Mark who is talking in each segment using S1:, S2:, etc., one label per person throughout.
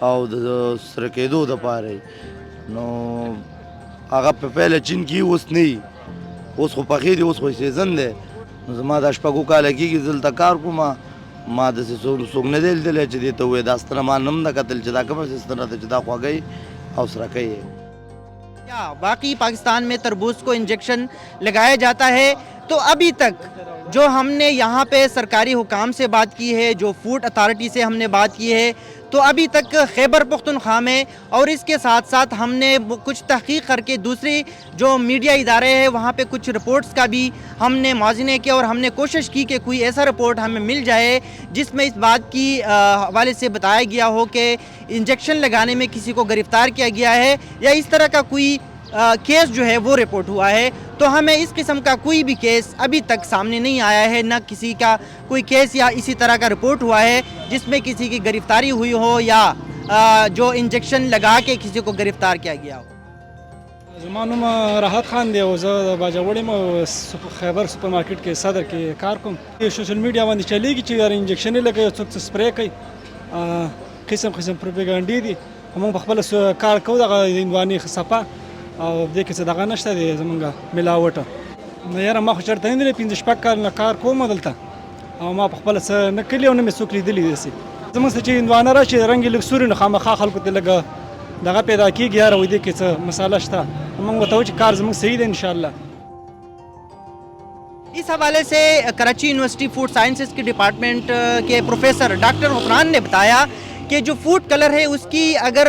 S1: او د سره کېدو د پاره نو هغه په پهله چین کې اوس نه اوس خو پخې دي اوس خو سیزن دی نو زما د شپږو کاله کېږي دلته کار کوم ما داسې څوک نه دی لیدلی چې دې ته ووایي دا ستنه ما نه ده کتل چې دا کومه ستنه ده چې دا خوږی او سرکۍ ہے۔
S2: کیا باقی پاکستان میں تربوز کو انجیکشن لگایا جاتا ہے؟ تو ابھی تک جو ہم نے یہاں پہ سرکاری حکام سے بات کی ہے، جو فوڈ اتھارٹی سے ہم نے بات کی ہے، تو ابھی تک خیبر پختونخوا میں اور اس کے ساتھ ساتھ ہم نے کچھ تحقیق کر کے دوسری جو میڈیا ادارے ہیں وہاں پہ کچھ رپورٹس کا بھی ہم نے موازنے کیا اور ہم نے کوشش کی کہ کوئی ایسا رپورٹ ہمیں مل جائے جس میں اس بات کی حوالے سے بتایا گیا ہو کہ انجیکشن لگانے میں کسی کو گرفتار کیا گیا ہے یا اس طرح کا کوئی کیس جو ہے وہ رپورٹ ہوا ہے۔ تو ہمیں اس قسم کا کوئی بھی کیس ابھی تک سامنے نہیں آیا ہے، نہ کسی کا کوئی کیس یا اسی طرح کا رپورٹ ہوا ہے جس میں کسی کی گرفتاری ہوئی ہو یا جو انجیکشن لگا کے کسی کو گرفتار کیا گیا ہو۔
S3: زما نوم راحت خان دی او زه باجوړی م خیبر سپر مارکیټ کې صدر کې کار کوم۔ سوشل میډیا باندې چلیږي چې یار انجیکشن لګوي څوک څه سپری کوي، قسم پروپاګاندا دي، موږ په خپل کار کوو دغه هندواني صفه او دې کې څه دغه نشته دی زمونږ ملاوټه نو یاره ما خو چېرته نه دی 15 کال نه کار کوم دلته او ما په خپله څه نه کلي او نه مې څوک لیدلي داسې زموږ څه چې هندوانه راشي رنګ یې لږ سوري نو خامخا خلکو ته لږ دغه پیدا کېږي یاره وایي دې کې څه مساله شته موږ ورته وایو چې کار زموږ صحیح دی انشاءالله۔
S2: اس حوالے سے کراچی یونیورسٹی فوڈ سائنسز کے ڈپارٹمنٹ کے پروفیسر ڈاکٹر غفران نے بتایا کہ جو فوڈ کلر ہے اس کی اگر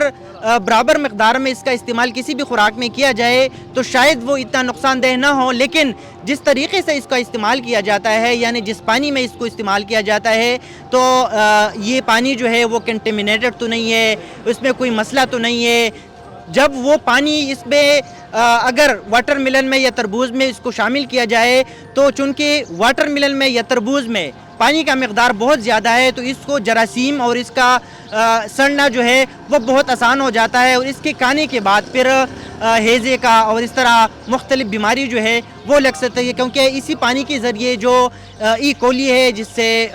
S2: برابر مقدار میں اس کا استعمال کسی بھی خوراک میں کیا جائے تو شاید وہ اتنا نقصان دہ نہ ہو، لیکن جس طریقے سے اس کا استعمال کیا جاتا ہے یعنی جس پانی میں اس کو استعمال کیا جاتا ہے تو یہ پانی جو ہے وہ کنٹیمنیٹڈ تو نہیں ہے، اس میں کوئی مسئلہ تو نہیں ہے۔ جب وہ پانی اس میں اگر واٹر ملن میں یا تربوز میں اس کو شامل کیا جائے تو چونکہ واٹر ملن میں یا تربوز میں پانی کا مقدار بہت زیادہ ہے تو اس کو جراثیم اور اس کا سڑنا جو ہے وہ بہت آسان ہو جاتا ہے اور اس کے کھانے کے بعد پھر ہیزے کا اور اس طرح مختلف بیماری جو ہے وہ لگ سکتی ہے، کیونکہ اسی پانی کے ذریعے جو ای کولی ہے جس سے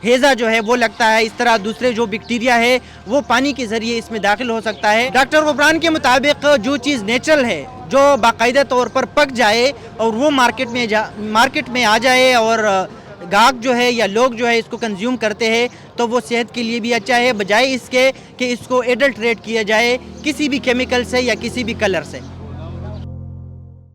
S2: ہیزا جو ہے وہ لگتا ہے، اس طرح دوسرے جو بیکٹیریا ہے وہ پانی کے ذریعے اس میں داخل ہو سکتا ہے۔ ڈاکٹر غفران کے مطابق جو چیز نیچرل ہے جو باقاعدہ طور پر پک جائے اور وہ مارکیٹ میں آ جائے اور گاہک جو ہے یا لوگ جو ہے اس کو کنزیوم کرتے ہیں تو وہ صحت کے لیے بھی اچھا ہے، بجائے اس کے کہ اس کو ایڈلٹریٹ کیا جائے کسی بھی کیمیکل سے یا کسی بھی کلر سے۔